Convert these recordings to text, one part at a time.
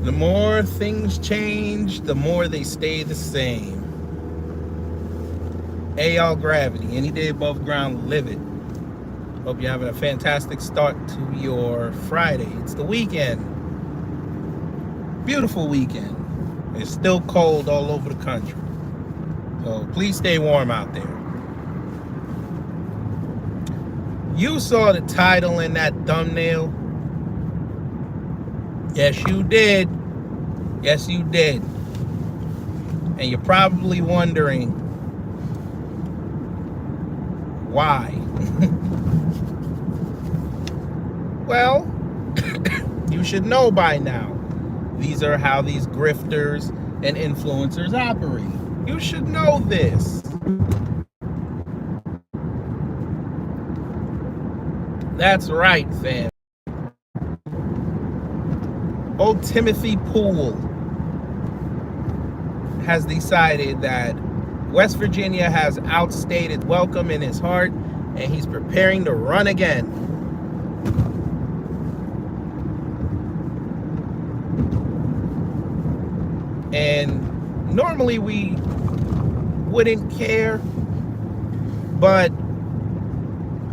The more things change, the more they stay the same. AL Gravity, any day above ground, live it. Hope you're having a fantastic start to your Friday. It's the weekend. Beautiful weekend. It's still cold all over the country. So please stay warm out there. You saw the title in that thumbnail. Yes, you did. Yes, you did. And you're probably wondering why. Well, you should know by now. These are how these grifters and influencers operate. You should know this. That's right, fam. Old Timothy Poole has decided that West Virginia has outstayed welcome in his heart, and he's preparing to run again. And normally we wouldn't care, but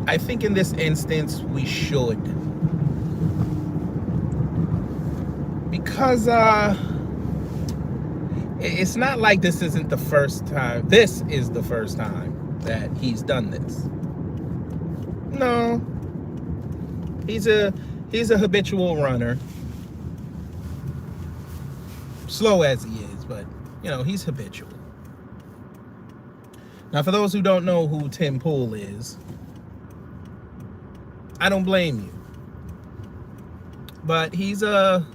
I think in this instance we should. Because it's not like this isn't the first time. This is the first time that he's done this. No. He's a habitual runner. Slow as he is, but he's habitual. Now, for those who don't know who Tim Pool is, I don't blame you. But he's a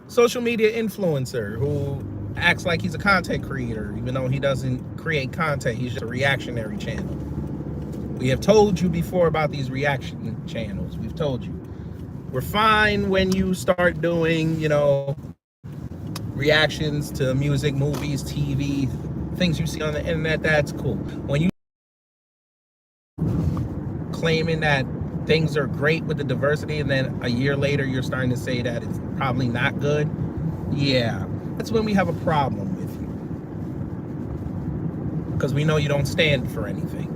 social media influencer who acts like he's a content creator, even though he doesn't create content. He's just a reactionary channel. We have told you before about these reaction channels. We've told you. We're fine when you start doing, reactions to music, movies, TV, things you see on the internet. That's cool. When you claiming that things are great with the diversity, and then a year later you're starting to say that it's probably not good, yeah, that's when we have a problem with you, because we know you don't stand for anything.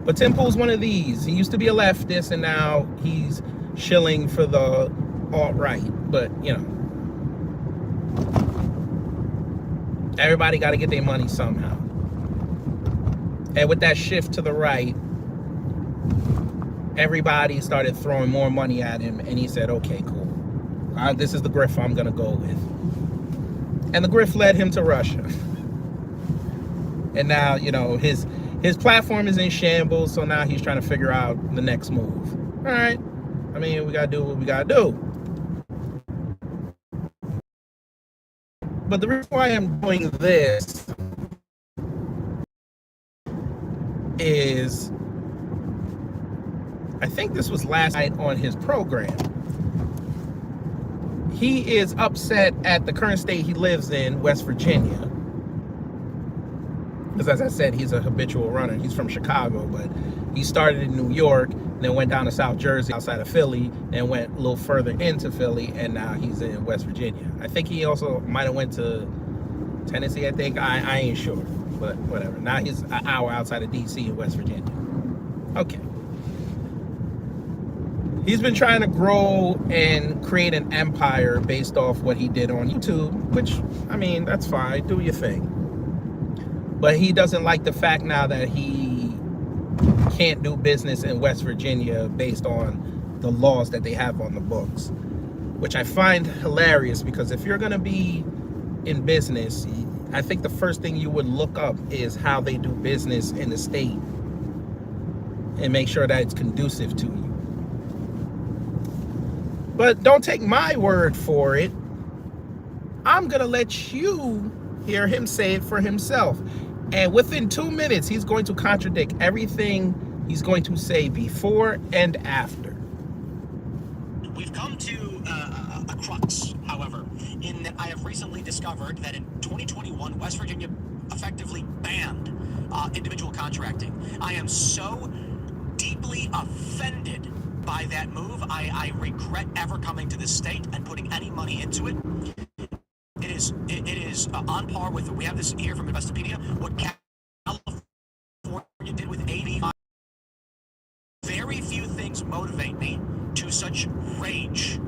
But Tim Pool's one of these. He used to be a leftist, and now he's shilling for the alt-right. But everybody got to get their money somehow. And with that shift to the right, everybody started throwing more money at him, and he said, okay, cool. This is the grift I'm going to go with. And the grift led him to Russia. And now, his platform is in shambles, so now he's trying to figure out the next move. All right. I mean, we got to do what we got to do. But the reason why I'm doing this is, I think this was last night on his program. He is upset at the current state he lives in, West Virginia. Because as I said, he's a habitual runner. He's from Chicago, but he started in New York, then went down to South Jersey, outside of Philly, and went a little further into Philly, and now he's in West Virginia. I think he also might have went to Tennessee, I think. I ain't sure, but whatever. Now he's an hour outside of DC in West Virginia. Okay. He's been trying to grow and create an empire based off what he did on YouTube, which, I mean, that's fine. Do your thing. But he doesn't like the fact now that he can't do business in West Virginia based on the laws that they have on the books, which I find hilarious, because if you're going to be in business, I think the first thing you would look up is how they do business in the state and make sure that it's conducive to you. But don't take my word for it. I'm going to let you hear him say it for himself. And within 2 minutes, he's going to contradict everything he's going to say before and after. We've come to a crux, however, in that I have recently discovered that in 2021, West Virginia effectively banned individual contracting. I am so deeply offended by that move. I regret ever coming to this state and putting any money into it. It is on par with, we have this here from Investopedia, what California did with AV. Very few things motivate me to such rage,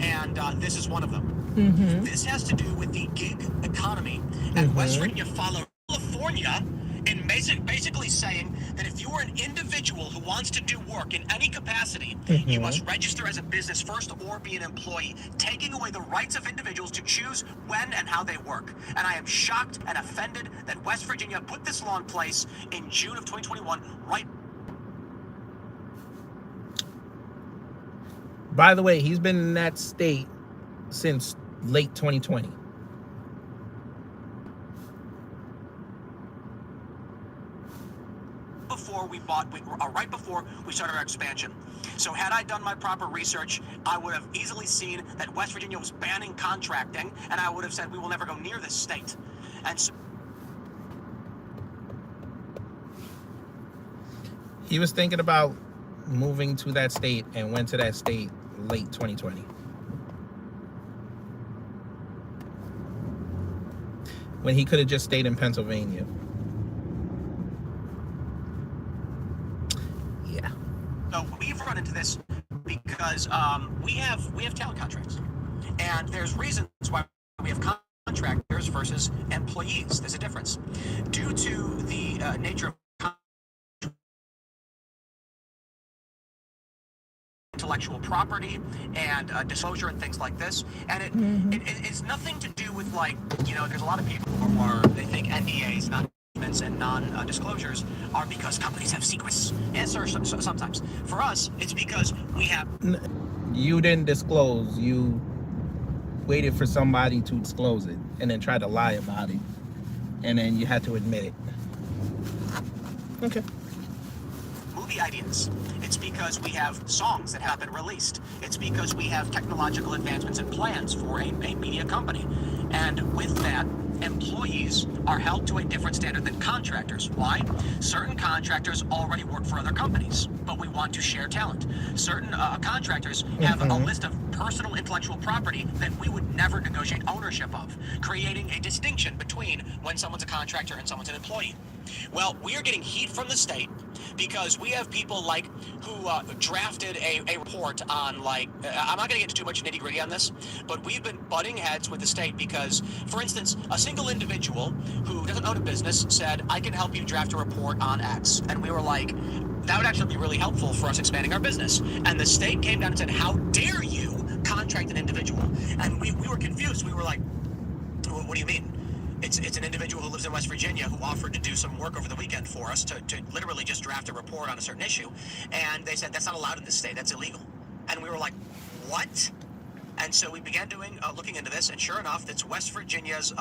and this is one of them. This has to do with the gig economy, and West Virginia followed California in basically saying that if you are an individual who wants to do work in any capacity, you must register as a business first or be an employee, taking away the rights of individuals to choose when and how they work. And I am shocked and offended that West Virginia put this law in place in June of 2021, right. By the way, he's been in that state since late 2020. Right before we started our expansion. So had I done my proper research, I would have easily seen that West Virginia was banning contracting, and I would have said we will never go near this state. And so he was thinking about moving to that state and went to that state late 2020. When he could have just stayed in Pennsylvania. Yeah. So we've run into this because we have talent contracts, and there's reasons why we have contractors versus employees. There's a difference due to the nature of intellectual property and disclosure and things like this, and it's nothing to do with, like, you know, there's a lot of people who are, they think NDAs, and non-disclosures are because companies have secrets. Yes, sir, sometimes. For us, it's because we have. You didn't disclose. You waited for somebody to disclose it and then tried to lie about it, and then you had to admit it. Okay. Movie ideas. It's because we have songs that have been released. It's because we have technological advancements and plans for a media company. And with that, employees are held to a different standard than contractors. Why? Certain contractors already work for other companies, but we want to share talent. Certain contractors have a list of personal intellectual property that we would never negotiate ownership of, creating a distinction between when someone's a contractor and someone's an employee. Well, we are getting heat from the state because we have people like who drafted a report on, like, I'm not going to get into too much nitty-gritty on this, but we've been butting heads with the state because, for instance, a single individual who doesn't own a business said, I can help you draft a report on X. And we were like, that would actually be really helpful for us expanding our business. And the state came down and said, how dare you contract an individual? And we were confused. We were like, what do you mean? It's an individual who lives in West Virginia who offered to do some work over the weekend for us to literally just draft a report on a certain issue. And they said, that's not allowed in this state. That's illegal. And we were like, what? And so we began looking into this, and sure enough, it's West Virginia's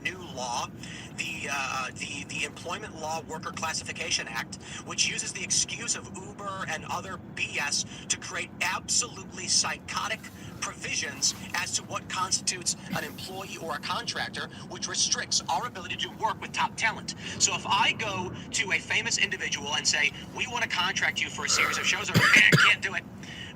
new law, the Employment Law Worker Classification Act, which uses the excuse of Uber and other BS to create absolutely psychotic provisions as to what constitutes an employee or a contractor, which restricts our ability to work with top talent. So if I go to a famous individual and say, we want to contract you for a series of shows, or can't do it,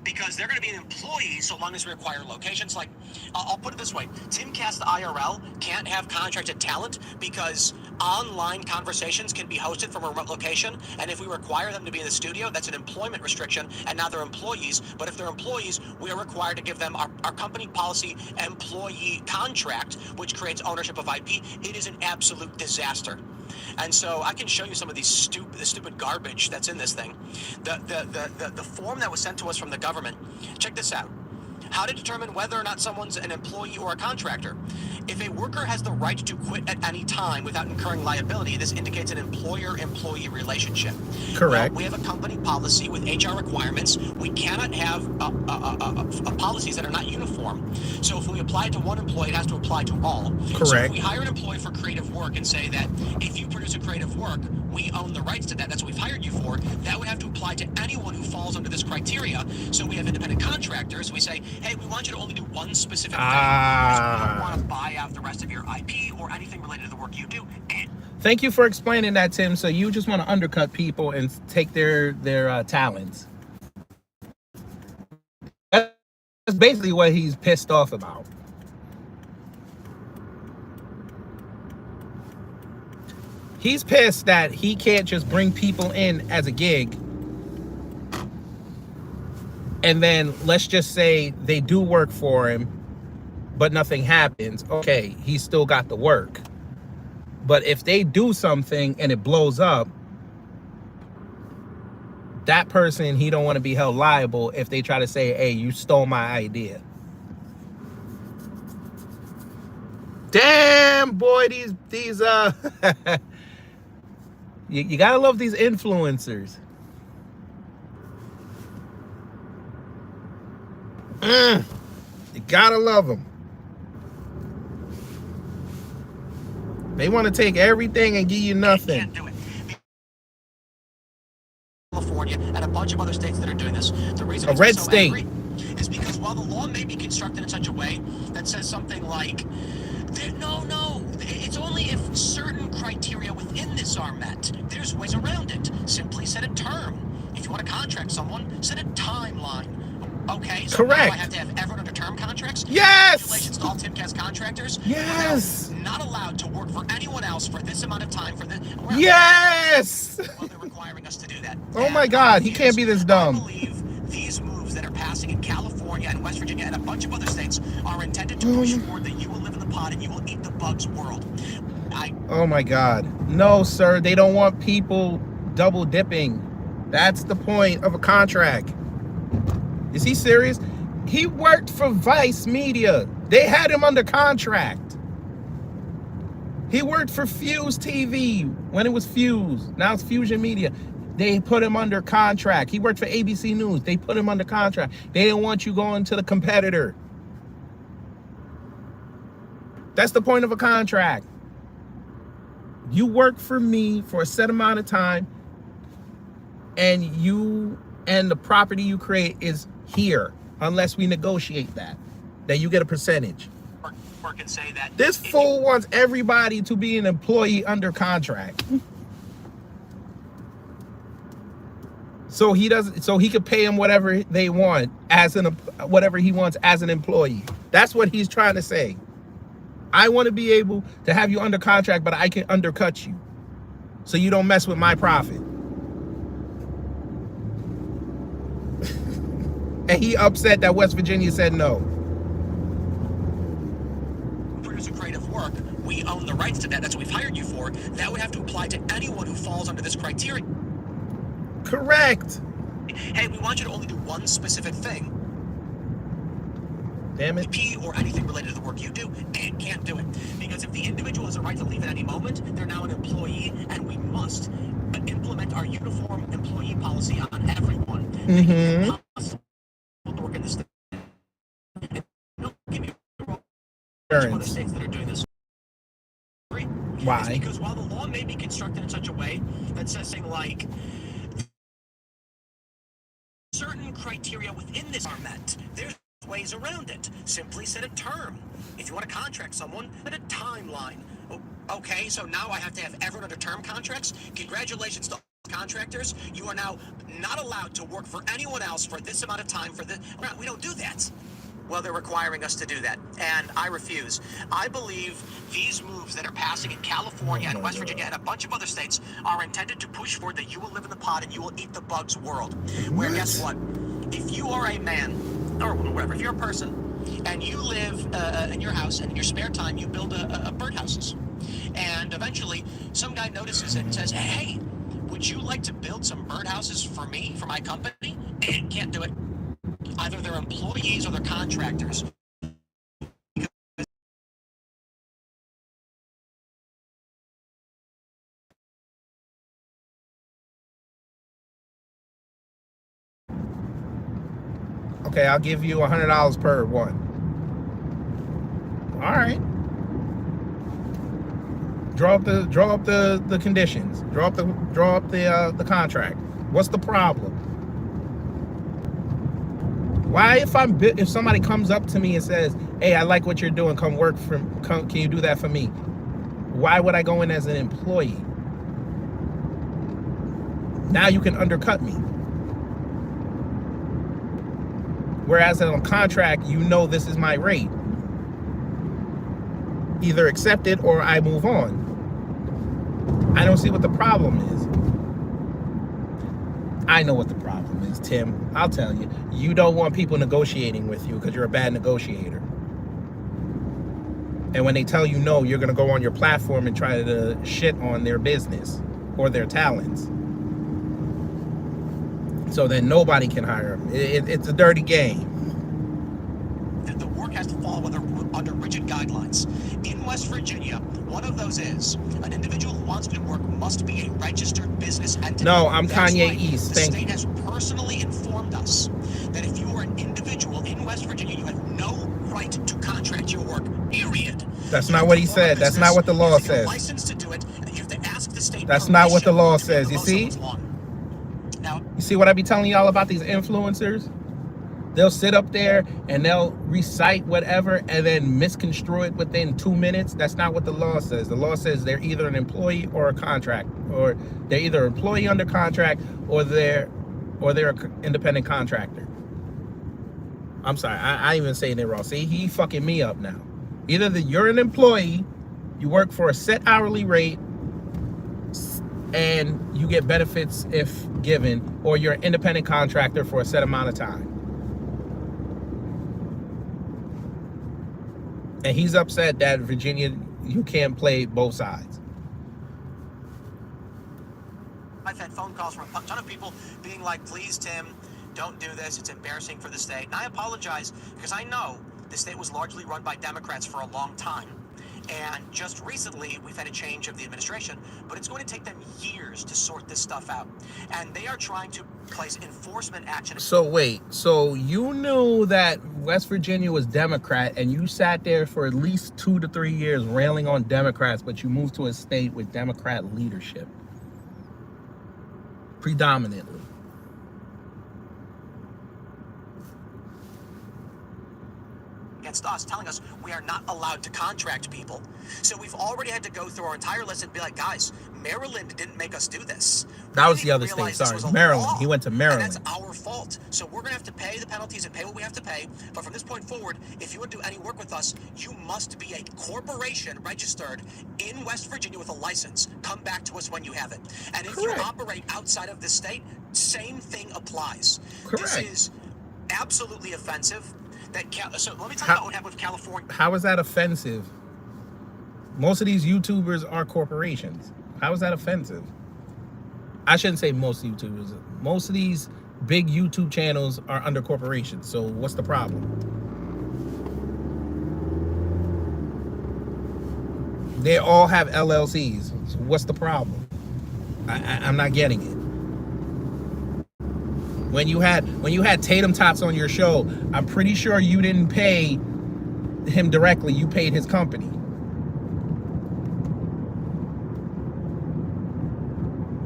because they're going to be an employee so long as we require locations. Like, I'll put it this way. Timcast, the IRL, can't have contracted talent because online conversations can be hosted from a remote location. And if we require them to be in the studio, that's an employment restriction. And now they're employees. But if they're employees, we are required to give them our company policy employee contract, which creates ownership of IP. It is an absolute disaster. And so I can show you some of these stupid garbage that's in this thing. The form that was sent to us from the government, check this out. How to determine whether or not someone's an employee or a contractor. If a worker has the right to quit at any time without incurring liability, this indicates an employer-employee relationship. Correct. We have a company policy with HR requirements. We cannot have policies that are not uniform. So if we apply it to one employee, it has to apply to all. Correct. So if we hire an employee for creative work and say that if you produce a creative work, we own the rights to that. That's what we've hired you for. That would have to apply to anyone who falls under this criteria. So we have independent contractors. We say, hey, we want you to only do one specific thing. We don't want to buy out the rest of your IP or anything related to the work you do. Thank you for explaining that, Tim. So you just want to undercut people and take their talents. That's basically what he's pissed off about. He's pissed that he can't just bring people in as a gig and then let's just say they do work for him, but nothing happens. Okay, he's still got the work. But if they do something and it blows up, that person, he don't want to be held liable if they try to say, hey, you stole my idea. Damn, boy, these you gotta love these influencers. You gotta love them. They want to take everything and give you nothing. Can't do it. California and a bunch of other states that are doing this. The reason A it's red so state angry is because while the law may be constructed in such a way that says something like, no, it's only if certain criteria within this are met. There's ways around it. Simply set a term. If you want to contract someone, set a timeline. Okay, so correct. Now I have to have everyone under term contracts? Yes! Congratulations to all Timcast contractors. Yes! Not allowed to work for anyone else for this amount of time. Yes! Well, they're requiring us to do that. Oh my God, he can't be this dumb. I believe these moves that are passing in California and West Virginia and a bunch of other states are intended to push forward that you will live in the pod and you will eat the bugs world. Oh my God. No, sir, they don't want people double dipping. That's the point of a contract. Is he serious? He worked for Vice Media. They had him under contract. He worked for Fuse TV when it was Fuse. Now it's Fusion Media. They put him under contract. He worked for ABC News. They put him under contract. They didn't want you going to the competitor. That's the point of a contract. You work for me for a set amount of time, and the property you create is here, unless we negotiate that you get a percentage. Or can say that This fool wants everybody to be an employee under contract. So he could pay him whatever they want whatever he wants as an employee. That's what he's trying to say. I want to be able to have you under contract, but I can undercut you so you don't mess with my profit. And he upset that West Virginia said no. Produce a creative work, we own the rights to that. That's what we've hired you for. That would have to apply to anyone who falls under this criteria. Correct. Hey, we want you to only do one specific thing. Damn it. IP or anything related to the work you do, and can't do it. Because if the individual has a right to leave at any moment, they're now an employee, and we must implement our uniform employee policy on everyone. Mm-hmm. To work in the state. No, give me other states that are doing this. Why? It's because while the law may be constructed in such a way that says something like certain criteria within this are met, there's ways around it. Simply set a term. If you want to contract someone, set a timeline. Okay, so now I have to have everyone under term contracts? Congratulations to all contractors. You are now not allowed to work for anyone else for this amount of time. We don't do that. Well, they're requiring us to do that, and I refuse. I believe these moves that are passing in California and West Virginia and a bunch of other states are intended to push forward that you will live in the pod and you will eat the bugs world. Where, guess what? If you are a man, or whatever, if you're a person, and you live in your house, and in your spare time you build birdhouses, and eventually some guy notices it and says, hey, would you like to build some birdhouses for me, for my company? And can't do it. Either they're employees or they're contractors. Okay, I'll give you $100 per one. All right. Draw up the conditions. Draw up the contract. What's the problem? Why, if somebody comes up to me and says, "Hey, I like what you're doing. Can you do that for me?" Why would I go in as an employee? Now you can undercut me. Whereas on a contract, you know this is my rate. Either accept it or I move on. I don't see what the problem is. I know what the problem is, Tim. I'll tell you. You don't want people negotiating with you because you're a bad negotiator. And when they tell you no, you're going to go on your platform and try to shit on their business or their talents. So then nobody can hire them. It's a dirty game. The work has to fall under rigid guidelines. In West Virginia, one of those is an individual who wants to do work must be a registered business entity. No, I'm That's Kanye right. East. Thank you. The state has personally informed us that if you are an individual in West Virginia, you have no right to contract your work, period. That's not what he said. That's not what the law says. License to do it, and you have to ask the state. That's not what the law says. You to see? mow someone's lawn. Now, You see what I be telling y'all about these influencers? They'll sit up there and they'll recite whatever and then misconstrue it within 2 minutes. That's not what the law says. The law says they're either an employee or a contract, or they're either an employee under contract or they're an independent contractor. I'm sorry, I even saying it wrong. See, he fucking me up now. Either you're an employee, you work for a set hourly rate, and you get benefits if given, or you're an independent contractor for a set amount of time. And he's upset that Virginia, you can't play both sides. I've had phone calls from a ton of people being like, please, Tim, don't do this. It's embarrassing for the state. And I apologize because I know the state was largely run by Democrats for a long time. And just recently, we've had a change of the administration, but it's going to take them years to sort this stuff out. And they are trying to place enforcement action. So wait, so you knew that West Virginia was Democrat and you sat there for at least 2 to 3 years railing on Democrats, but you moved to a state with Democrat leadership. Predominantly. Against us, telling us we are not allowed to contract people. So we've already had to go through our entire list and be like, guys, Maryland didn't make us do this. That was the other state, sorry. Maryland. He went to Maryland. And that's our fault. So we're going to have to pay the penalties and pay what we have to pay. But from this point forward, if you want to do any work with us, you must be a corporation registered in West Virginia with a license. Come back to us when you have it. And if you operate outside of the state, same thing applies. Correct. This is absolutely offensive. So let me tell you about what happened with California. How is that offensive? Most of these YouTubers are corporations. How is that offensive? I shouldn't say most YouTubers. Most of these big YouTube channels are under corporations. So what's the problem? They all have LLCs. So what's the problem? I'm not getting it. When you had Tatum Tots on your show, I'm pretty sure you didn't pay him directly. You paid his company.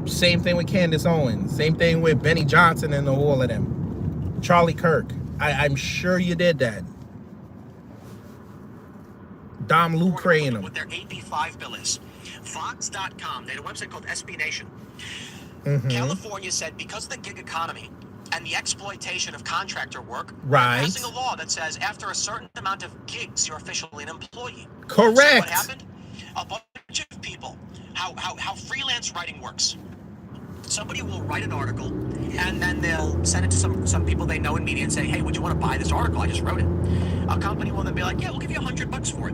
Same thing with Candace Owens. Same thing with Benny Johnson and all of them. Charlie Kirk. I'm sure you did that. Dom Lucre and them. What their AB5 bill is. Vox.com. They had a website called SB Nation. California said because of the gig economy and the exploitation of contractor work, right, passing a law that says after a certain amount of gigs, you're officially an employee. Correct. So what happened? A bunch of people, how freelance writing works. Somebody will write an article, and then they'll send it to some people they know in media and say, hey, would you want to buy this article? I just wrote it. A company will then be like, yeah, we'll give you $100 for it.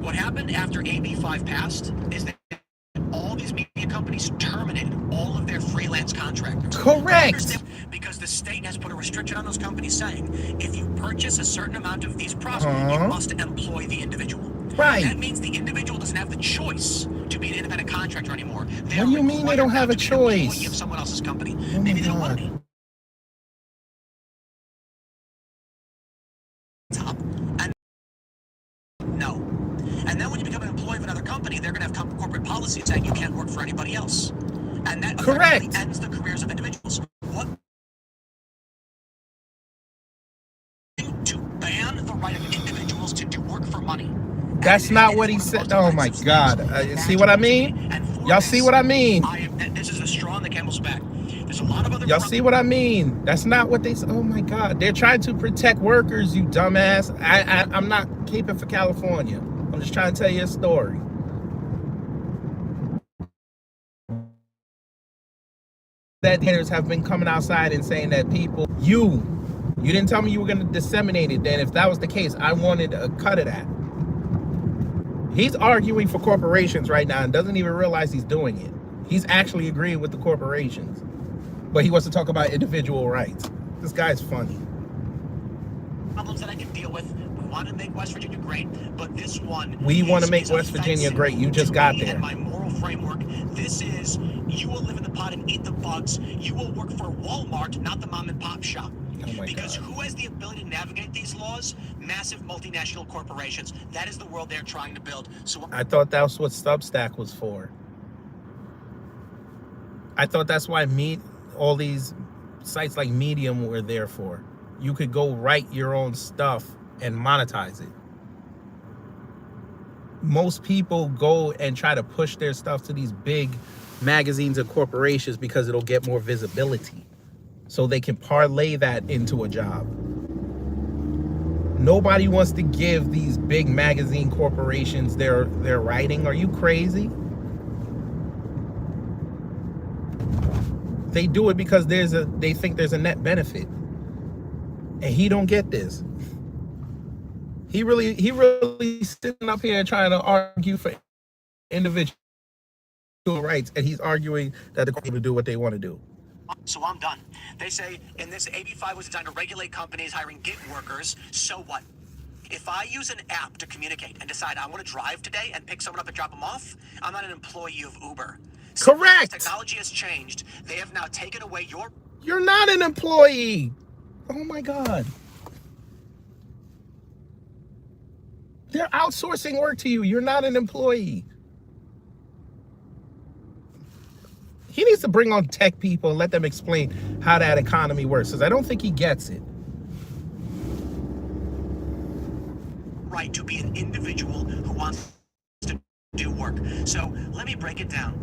What happened after AB5 passed is that all these media companies terminated all of their freelance contractors. Correct. Because the state has put a restriction on those companies saying, if you purchase a certain amount of these products, you must employ the individual. Right. That means the individual doesn't have the choice to be an independent contractor anymore. What do you mean they don't have a choice? Of someone else's company. Oh Maybe they don't want to be. Top. And no. And then when you become an employee of another company, they're going to have corporate policies saying you can't work for anybody else. And that correct ends the careers of individuals. What? To ban the right of individuals to do work for money. That's not what he said. Oh my God. See what I mean? Y'all see what I mean? This is a straw on the camel's back. There's a lot of other Y'all see what I mean? That's not what they say. Oh my God. They're trying to protect workers, you dumbass. I'm not caping for California. I'm just trying to tell you a story. That haters have been coming outside and saying that people, you didn't tell me you were going to disseminate it. Then if that was the case, I wanted a cut of that. He's arguing for corporations right now and doesn't even realize he's doing it. He's actually agreeing with the corporations, but he wants to talk about individual rights. This guy's funny. Problems that I can deal with. We want to make West Virginia great, but this one. We want to make West Virginia great. You just got there. And my moral framework. This is, you will live in the pot and eat the bugs. You will work for Walmart, not the mom and pop shop. Oh because who has the ability to navigate these laws? Massive multinational corporations. That is the world they're trying to build. So I thought that was what Substack was for. I thought that's why all these sites like Medium were there for. You could go write your own stuff and monetize it. Most people go and try to push their stuff to these big magazines and corporations because it'll get more visibility. So they can parlay that into a job. Nobody wants to give these big magazine corporations their writing. Are you crazy? They do it because they think there's a net benefit. And he don't get this. He really sitting up here trying to argue for individual rights, and he's arguing that the company do what they want to do. So I'm done. They say in this AB 5 was designed to regulate companies hiring gig workers. So what? If I use an app to communicate and decide I want to drive today and pick someone up and drop them off, I'm not an employee of Uber. Correct. Technology has changed. They have now taken away your... You're not an employee. Oh my God. They're outsourcing work to you. You're not an employee. He needs to bring on tech people and let them explain how that economy works, because I don't think he gets it. Right to be an individual who wants to do work. So let me break it down.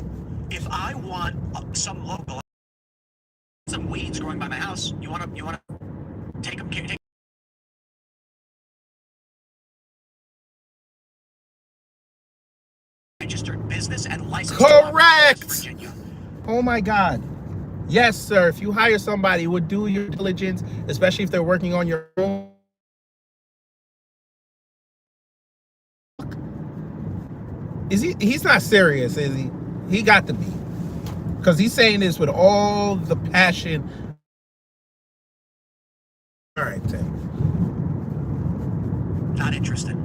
If I want some local, some weeds growing by my house, you want to take them. Registered business and license. Correct. Virginia. Oh my God. Yes, sir. If you hire somebody who would do your diligence, especially if they're working on your own. He's not serious, is he? He got to be. Because he's saying this with all the passion. All right, Tim. Not interested.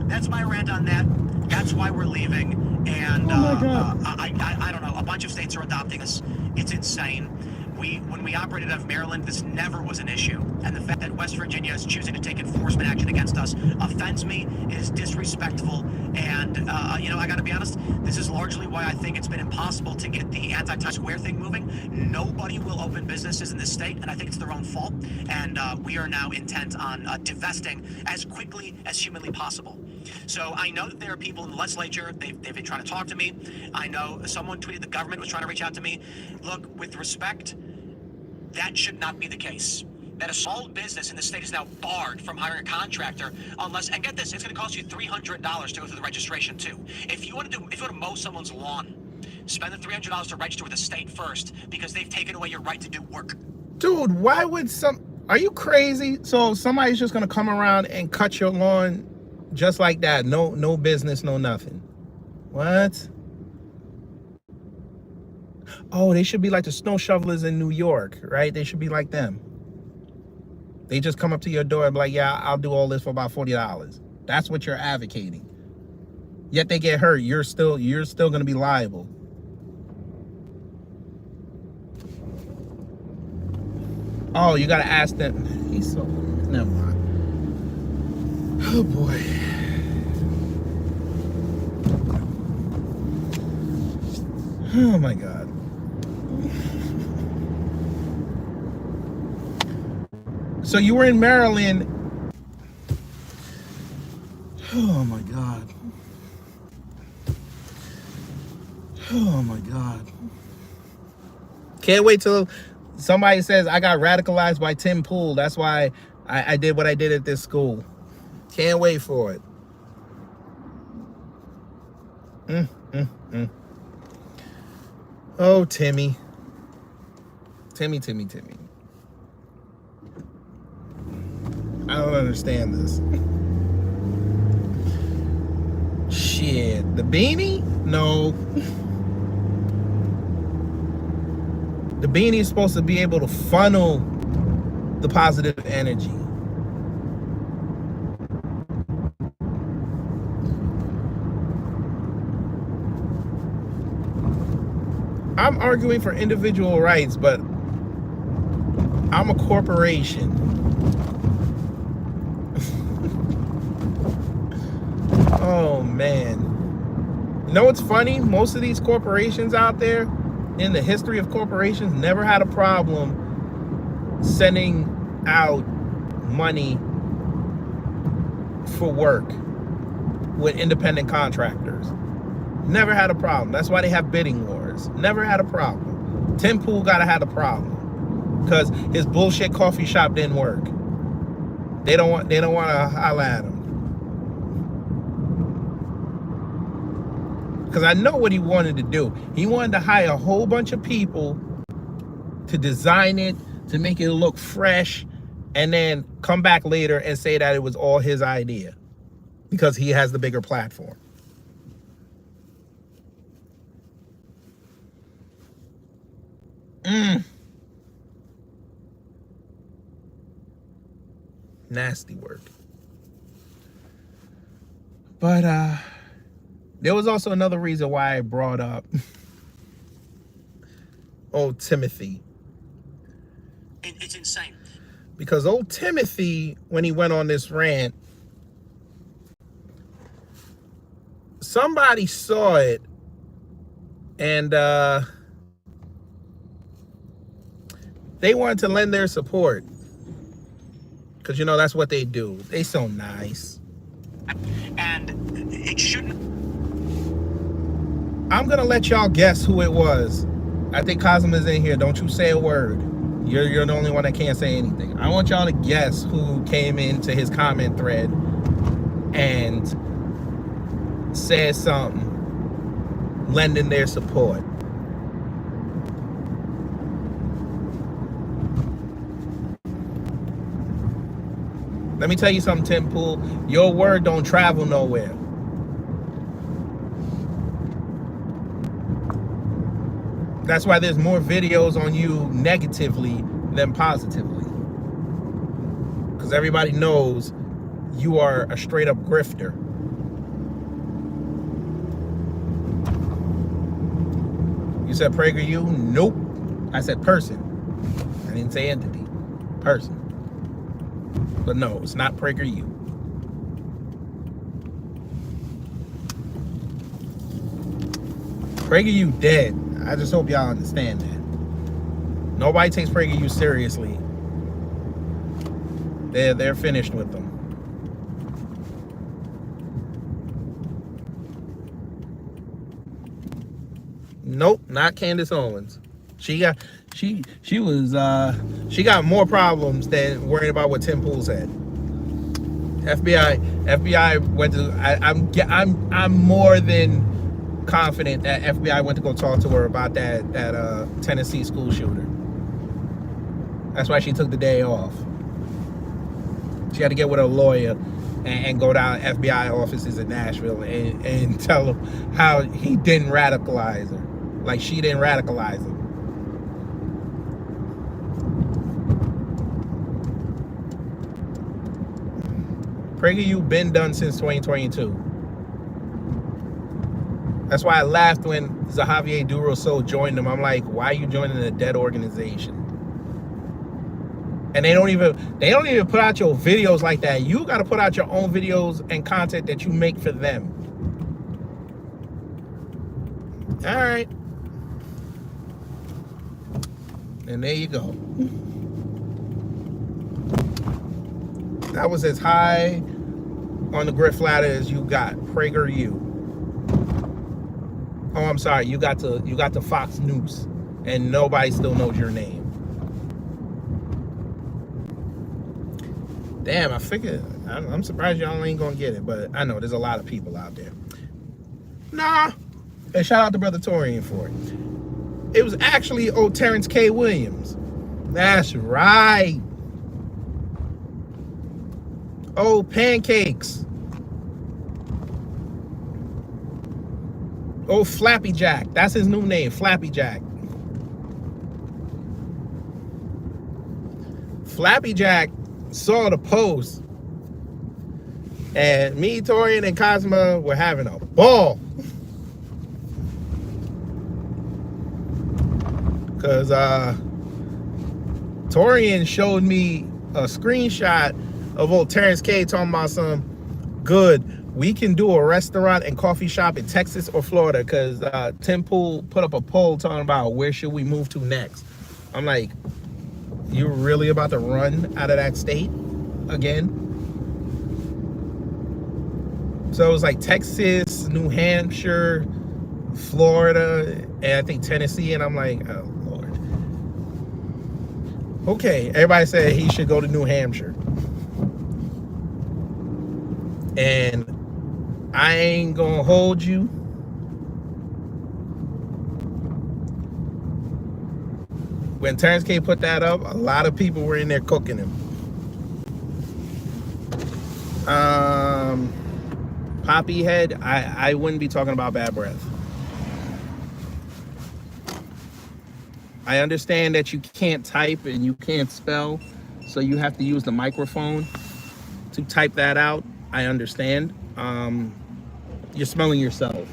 That's my rant on that. That's why we're leaving. And oh my God. I don't know. A bunch of states are adopting this. It's insane. When we operated out of Maryland, this never was an issue. And the fact that West Virginia is choosing to take enforcement action against us offends me, is disrespectful. And, I got to be honest, this is largely why I think it's been impossible to get the anti-Times Square thing moving. Nobody will open businesses in this state, and I think it's their own fault. And we are now intent on divesting as quickly as humanly possible. So I know that there are people in the legislature, they've been trying to talk to me. I know someone tweeted the government was trying to reach out to me. Look, with respect, that should not be the case. That a small business in the state is now barred from hiring a contractor unless, and get this, it's going to cost you $300 to go through the registration too. If you want to mow someone's lawn, spend the $300 to register with the state first, because they've taken away your right to do work. Dude, why would are you crazy? So somebody's just going to come around and cut your lawn just like that? No business, no nothing. What? Oh, they should be like the snow shovelers in New York, right? They should be like them. They just come up to your door and be like, yeah, I'll do all this for about $40. That's what you're advocating. Yet they get hurt. You're still going to be liable. Oh, you got to ask them. He's so... Never mind. Oh, boy. Oh, my God. So you were in Maryland. Oh my God. Oh my God. Can't wait till Somebody says I got radicalized by Tim Pool. That's why I did what I did at this school. Can't wait for it. Oh, Timmy. Timmy. I don't understand this. Shit. The beanie? No. The beanie is supposed to be able to funnel the positive energy. I'm arguing for individual rights, but I'm a corporation. Oh, man. You know what's funny? Most of these corporations out there, in the history of corporations, never had a problem sending out money for work with independent contractors. Never had a problem. That's why they have bidding wars. Never had a problem. Tim Pool gotta have a problem because his bullshit coffee shop didn't work. They don't want to holler at him. Because I know what he wanted to do. He wanted to hire a whole bunch of people to design it, to make it look fresh, and then come back later and say that it was all his idea because he has the bigger platform. Nasty work. But there was also another reason why I brought up old Timothy. It's insane. Because old Timothy, when he went on this rant, somebody saw it and they wanted to lend their support. Because, you know, that's what they do. They so nice. And it shouldn't. I'm going to let y'all guess who it was. I think Cosmo is in here. Don't you say a word. You're the only one that can't say anything. I want y'all to guess who came into his comment thread and said something, lending their support. Let me tell you something, Tim Pool. Your word don't travel nowhere. That's why there's more videos on you negatively than positively. Because everybody knows you are a straight up grifter. You said PragerU? Nope. I said person. I didn't say entity. Person. But no, it's not PragerU. PragerU dead. I just hope y'all understand that. Nobody takes PragerU seriously. They're finished with them. Nope, not Candace Owens. She got more problems than worrying about what Tim Pool said. FBI went to. I'm more than confident that FBI went to go talk to her about that Tennessee school shooter. That's why she took the day off. She had to get with a lawyer and go down to FBI offices in Nashville and tell them how he didn't radicalize her. Like she didn't radicalize him. PragerU been done since 2022. That's why I laughed when Xavier Durousseau joined them. I'm like, why are you joining a dead organization? And they don't even put out your videos like that. You got to put out your own videos and content that you make for them. All right. And there you go. That was as high on the grift ladder as you got. PragerU. Oh, I'm sorry. You got to Fox News, and nobody still knows your name. Damn, I figured. I'm surprised y'all ain't gonna get it, but I know there's a lot of people out there. Nah. And shout out to Brother Torian for it. It was actually old Terrence K. Williams. That's right. Oh, Pancakes. Oh, Flappy Jack. That's his new name, Flappy Jack. Flappy Jack saw the post, and me, Torian, and Cosma were having a ball. Because Torian showed me a screenshot of old Terrence K talking about some good. We can do a restaurant and coffee shop in Texas or Florida, because Tim Pool put up a poll talking about where should we move to next. I'm like, you really about to run out of that state again? So it was like Texas, New Hampshire, Florida, and I think Tennessee. And I'm like, oh Lord. Okay, everybody said he should go to New Hampshire. And I ain't gonna hold you. When Terrence K put that up, a lot of people were in there cooking him. Poppy Head, I wouldn't be talking about bad breath. I understand that you can't type and you can't spell, so you have to use the microphone to type that out. I understand. You're smelling yourself.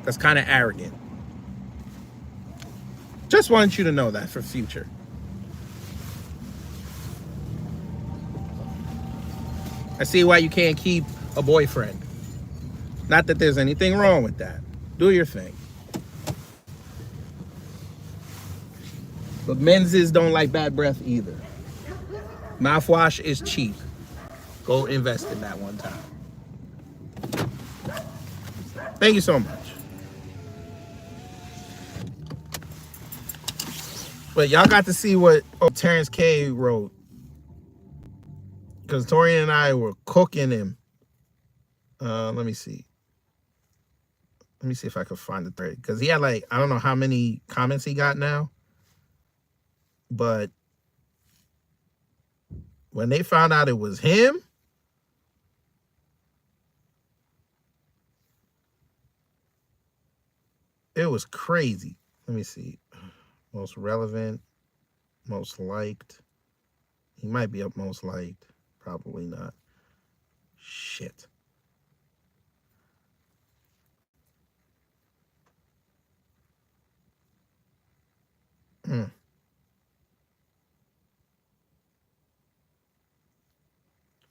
That's kind of arrogant. Just want you to know that for future. I see why you can't keep a boyfriend. Not that there's anything wrong with that. Do your thing. But men's don't like bad breath either. Mouthwash is cheap. Go invest in that one time. Thank you so much. But y'all got to see what Terrence K wrote. Because Torian and I were cooking him. Let me see. Let me see if I can find the thread. Because he had like, I don't know how many comments he got now. But when they found out it was him, it was crazy. Let me see. Most relevant, most liked. He might be up most liked. Probably not. Shit.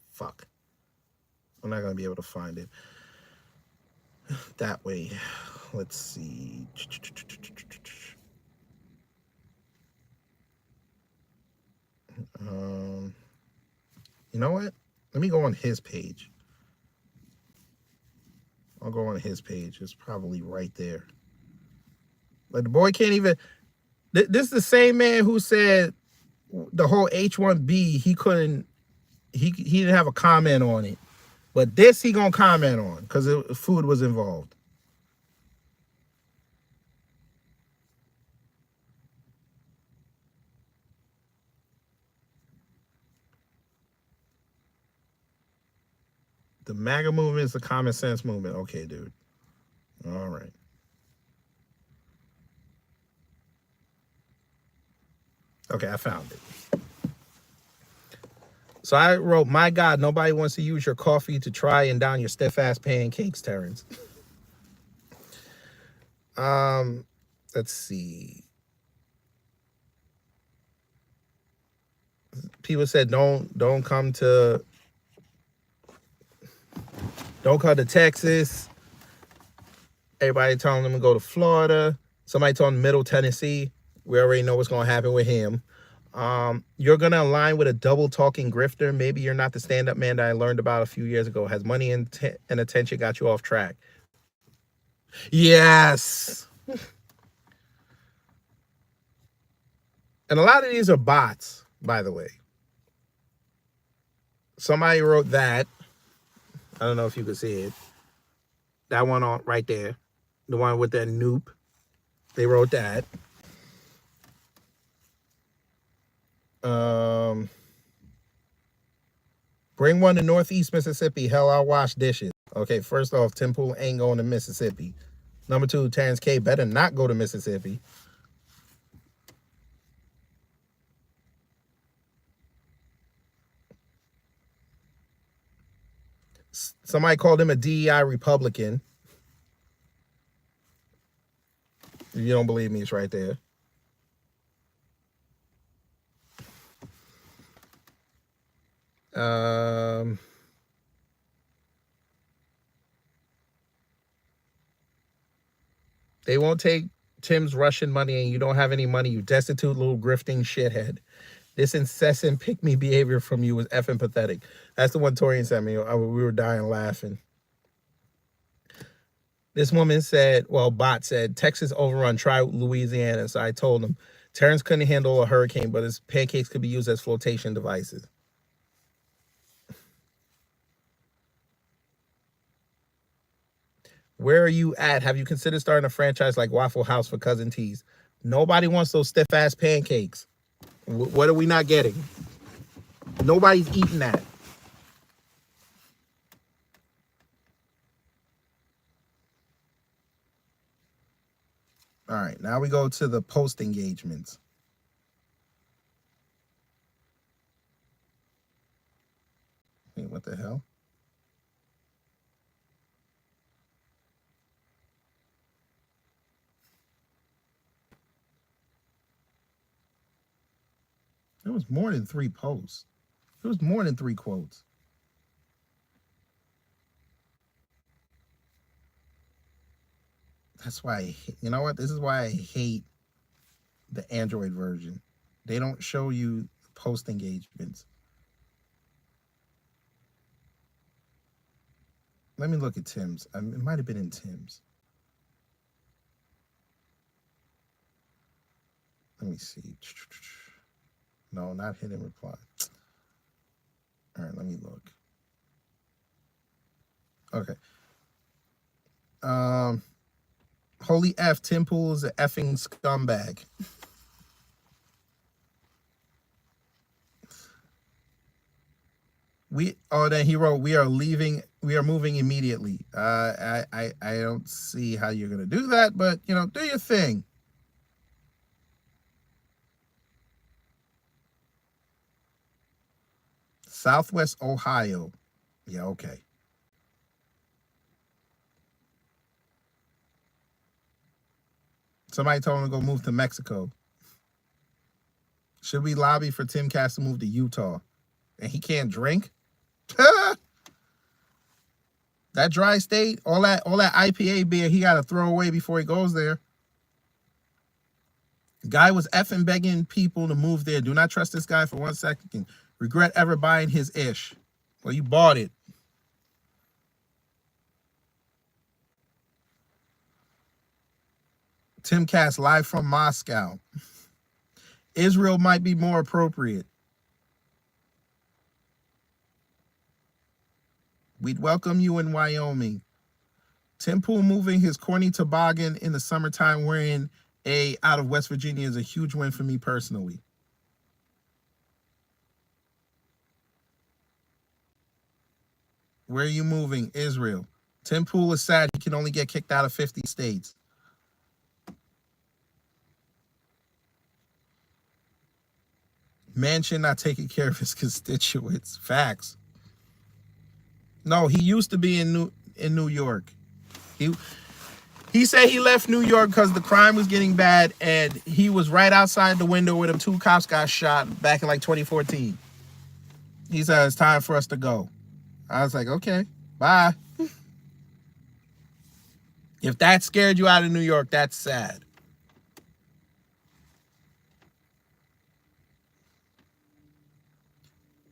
Fuck. I'm not going to be able to find it that way. Let's see. You know what? Let me go on his page. I'll go on his page. It's probably right there. Like, the boy can't even... This is the same man who said the whole H-1B, he couldn't... He didn't have a comment on it. But this he gonna comment on because food was involved. The MAGA movement is the common sense movement. Okay, dude. All right. Okay, I found it. So I wrote, my God, nobody wants to use your coffee to try and down your steadfast pancakes, Terrence. Let's see. People said don't come to Texas. Everybody telling them to go to Florida. Somebody told them Middle Tennessee. We already know what's going to happen with him. You're going to align with a double talking grifter. Maybe you're not the stand-up man that I learned about a few years ago. Has money and attention got you off track? Yes. And a lot of these are bots, by the way. Somebody wrote that. I don't know if you can see it. That one on right there. The one with that Noop. They wrote that. Bring one to Northeast Mississippi. Hell, I'll wash dishes. Okay, first off, Tim Pool ain't going to Mississippi. Number two, Terrence K better not go to Mississippi. Somebody called him a DEI Republican. If you don't believe me, it's right there. They won't take Tim's Russian money and you don't have any money, you destitute little grifting shithead. This incessant pick-me behavior from you was effing pathetic. That's the one Torian sent me. We were dying laughing. This woman said, well, Bot said, Texas overrun, try Louisiana. So I told him, Terrence couldn't handle a hurricane, but his pancakes could be used as flotation devices. Where are you at? Have you considered starting a franchise like Waffle House for Cousin T's? Nobody wants those stiff-ass pancakes. What are we not getting? Nobody's eating that. All right, now we go to the post engagements. Wait, what the hell? There was more than 3 posts. There was more than 3 quotes. That's why, you know what? This is why I hate the Android version. They don't show you post engagements. Let me look at Tim's. It might have been in Tim's. Let me see. No, not hidden reply. All right, let me look. Okay. Holy F, Tim Pool is an effing scumbag. Then he wrote, we are moving immediately. I don't see how you're gonna do that, but you know, do your thing. Southwest Ohio. Yeah, okay. Somebody told him to go move to Mexico. Should we lobby for Timcast to move to Utah? And he can't drink? That dry state, all that IPA beer he got to throw away before he goes there. Guy was effing begging people to move there. Do not trust this guy for 1 second. Regret ever buying his ish. Well, you bought it. Timcast live from Moscow. Israel might be more appropriate. We'd welcome you in Wyoming. Tim Pool moving his corny toboggan in the summertime wearing out of West Virginia is a huge win for me personally. Where are you moving? Israel. Tim Pool is sad he can only get kicked out of 50 states. Manchin not taking care of his constituents. Facts. No, he used to be in New York. He said he left New York because the crime was getting bad, and he was right outside the window where them 2 cops got shot back in like 2014. He said it's time for us to go. I was like, okay, bye. If that scared you out of New York, that's sad.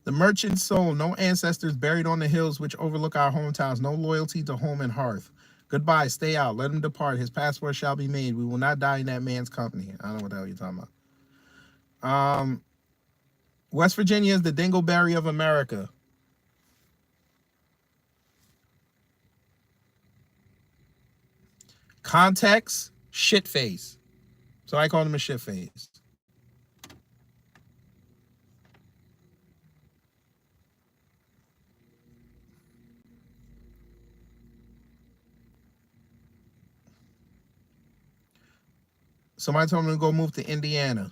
The merchant soul, no ancestors buried on the hills which overlook our hometowns, no loyalty to home and hearth. Goodbye, stay out, let him depart. His passport shall be made. We will not die in that man's company. I don't know what the hell you're talking about. West Virginia is the dingleberry of America. Context, shit face. So I called him a shit face. Somebody told him to go move to Indiana.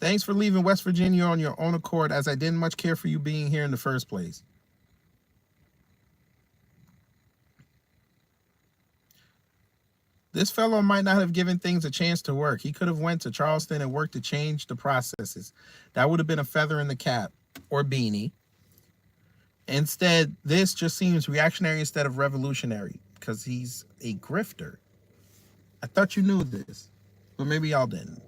Thanks for leaving West Virginia on your own accord, as I didn't much care for you being here in the first place. This fellow might not have given things a chance to work. He could have went to Charleston and worked to change the processes. That would have been a feather in the cap, or beanie. Instead, this just seems reactionary instead of revolutionary, because he's a grifter. I thought you knew this, but maybe y'all didn't.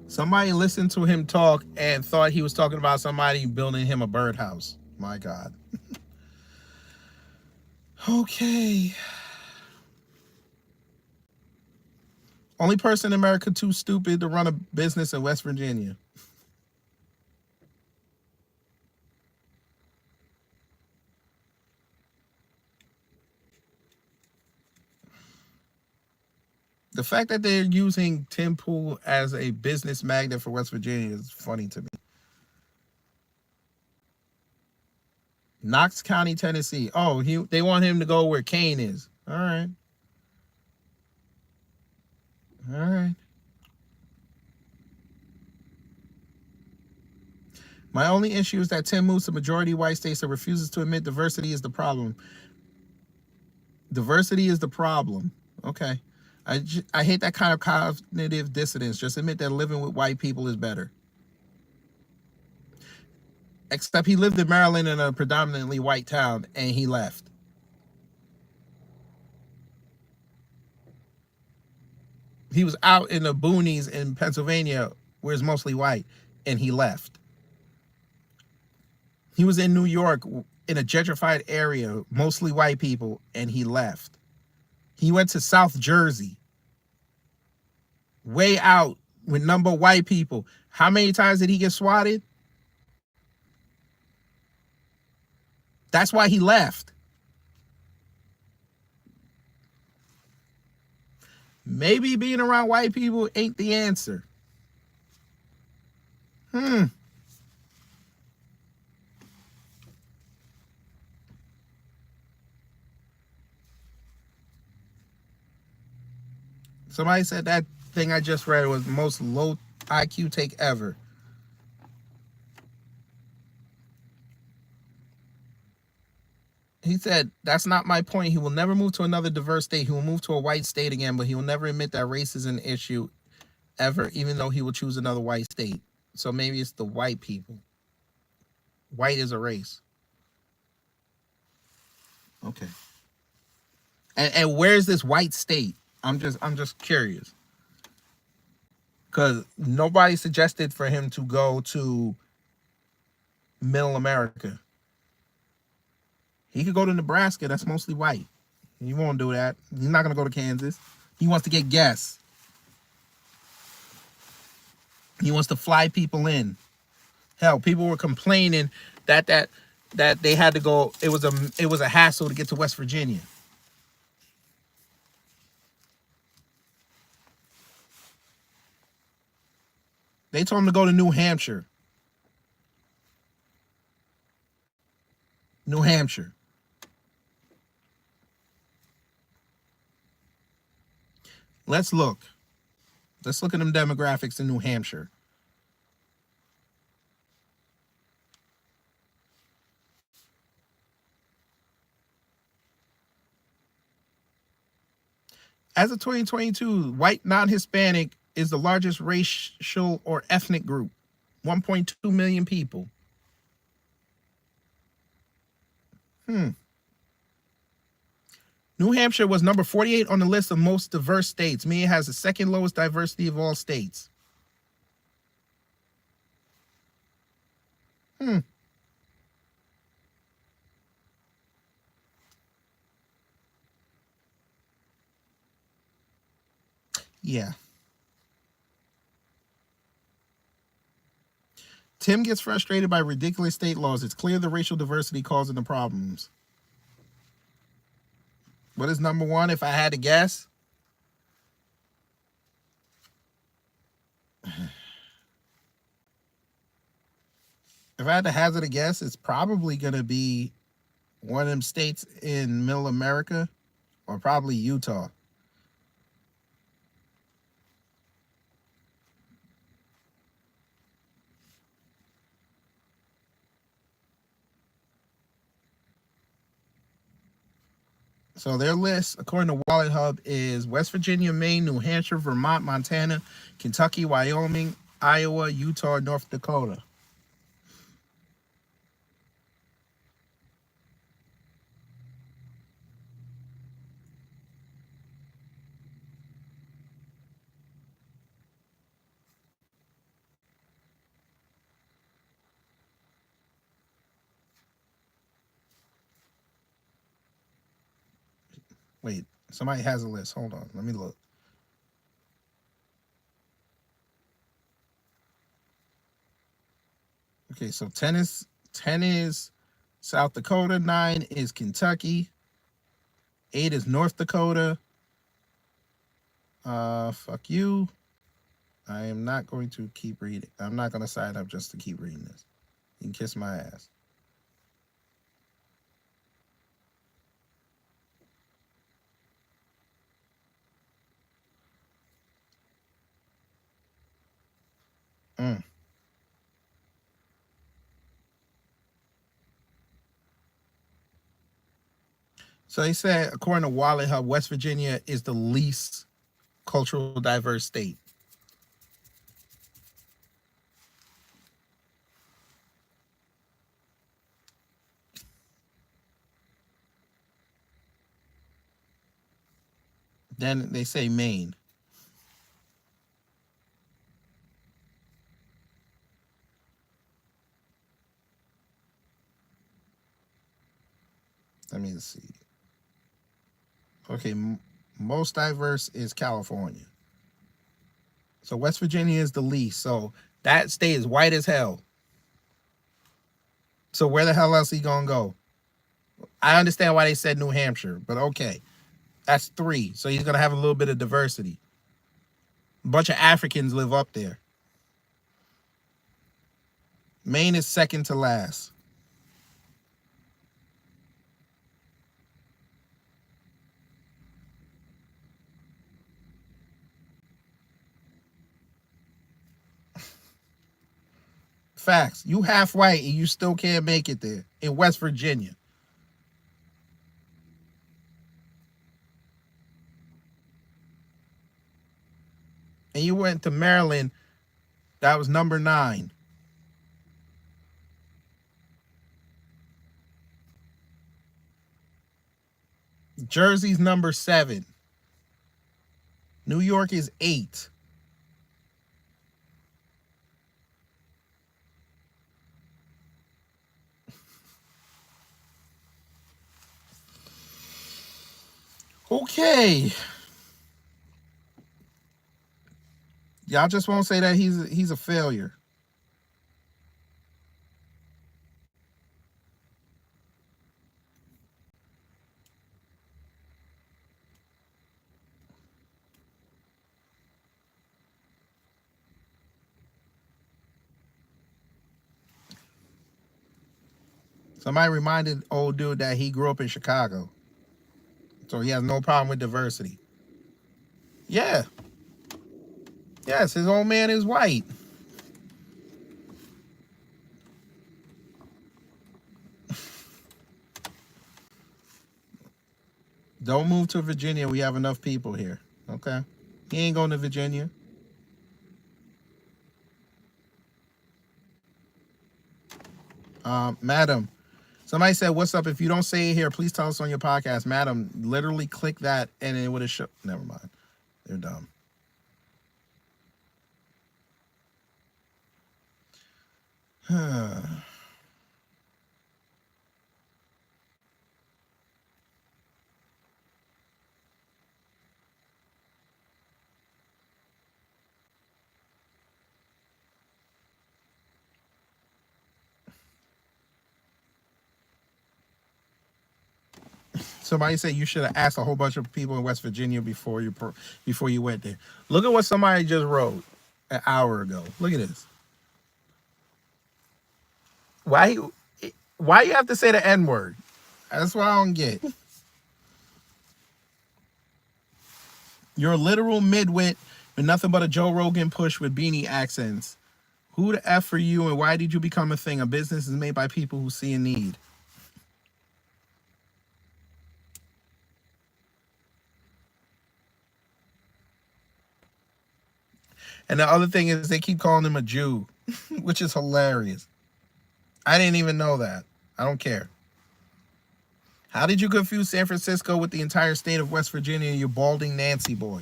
Somebody listened to him talk and thought he was talking about somebody building him a birdhouse. My God. Okay. Only person in America too stupid to run a business in West Virginia. The fact that they're using Tim Pool as a business magnet for West Virginia is funny to me. Knox County, Tennessee. Oh, they want him to go where Kane is. All right. All right. My only issue is that Tim moves to majority white states and refuses to admit diversity is the problem. Diversity is the problem. Okay. I hate that kind of cognitive dissonance. Just admit that living with white people is better. Except he lived in Maryland in a predominantly white town and he left. He was out in the boonies in Pennsylvania where it's mostly white and he left. He was in New York in a gentrified area, mostly white people, and he left. He went to South Jersey, way out with number white people. How many times did he get swatted? That's why he left. Maybe being around white people ain't the answer. Somebody said that thing I just read was the most low IQ take ever. He said, that's not my point. He will never move to another diverse state. He will move to a white state again, but he will never admit that race is an issue ever, even though he will choose another white state. So maybe it's the white people. White is a race. Okay. And where's this white state? I'm just curious. Because nobody suggested for him to go to Middle America. He could go to Nebraska. That's mostly white. He won't do that. He's not going to go to Kansas. He wants to get guests. He wants to fly people in. Hell, people were complaining that they had to go. It was a hassle to get to West Virginia. They told him to go to New Hampshire. New Hampshire. Let's look. Let's look at them demographics in New Hampshire. As of 2022, white non-Hispanic is the largest racial or ethnic group. 1.2 million people. New Hampshire was number 48 on the list of most diverse states, meaning it has the second lowest diversity of all states. Yeah. Tim gets frustrated by ridiculous state laws. It's clear the racial diversity causing the problems. What is number one, if I had to guess? If I had to hazard a guess, it's probably going to be one of them states in middle America, or probably Utah. So their list, according to Wallet Hub, is West Virginia, Maine, New Hampshire, Vermont, Montana, Kentucky, Wyoming, Iowa, Utah, North Dakota. Wait, somebody has a list. Hold on, let me look. Okay, so 10 is South Dakota, 9 is Kentucky, 8 is North Dakota. Fuck you. I am not going to keep reading. I'm not going to sign up just to keep reading this. You can kiss my ass. So they said, according to Wallet Hub, West Virginia is the least cultural diverse state. Then they say Maine. Let me see. Okay, most diverse is California. So West Virginia is the least. So that state is white as hell. So where the hell else he gonna go? I understand why they said New Hampshire, but okay. That's 3. So he's gonna have a little bit of diversity. A bunch of Africans live up there. Maine is second to last. Facts. You half white and you still can't make it there in West Virginia. And you went to Maryland, that was number 9. Jersey's number 7. New York is 8. Okay. Y'all just won't say that he's a failure. Somebody reminded old dude that he grew up in Chicago. So he has no problem with diversity. Yeah. Yes, his old man is white. Don't move to Virginia. We have enough people here. Okay. He ain't going to Virginia. Madam, somebody said, what's up? If you don't say it here, please tell us on your podcast. Madam, literally click that and it would have shown. Never mind. They're dumb. Somebody said you should have asked a whole bunch of people in West Virginia before you went there. Look at what somebody just wrote an hour ago. Look at this. Why you have to say the N-word? That's what I don't get. You're a literal midwit with nothing but a Joe Rogan push with beanie accents. Who the F are you and why did you become a thing? A business is made by people who see a need. And the other thing is they keep calling him a Jew, which is hilarious. I didn't even know that. I don't care. How did you confuse San Francisco with the entire state of West Virginia, you balding Nancy boy?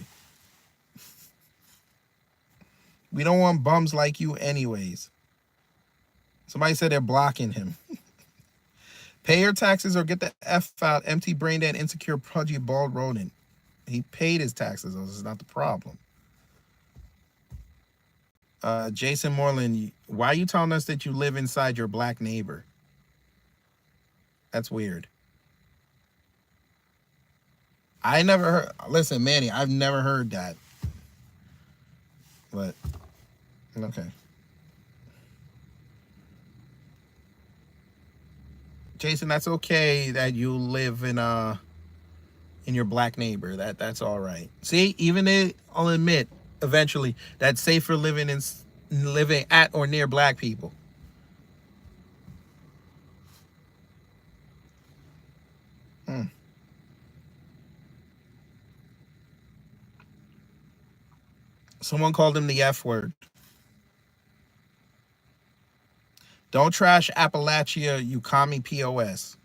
We don't want bums like you anyways. Somebody said they're blocking him. Pay your taxes or get the F out, empty brain dead, insecure, pudgy, bald rodent. He paid his taxes, though. This is not the problem. Jason Moreland, why are you telling us that you live inside your black neighbor? That's weird. I never heard. Listen, Manny, I've never heard that. But, okay. Jason, that's okay that you live in your black neighbor. That's all right. See, even I'll admit eventually that's safer living at or near black people. Someone called him the F word. Don't trash Appalachia, you commie POS.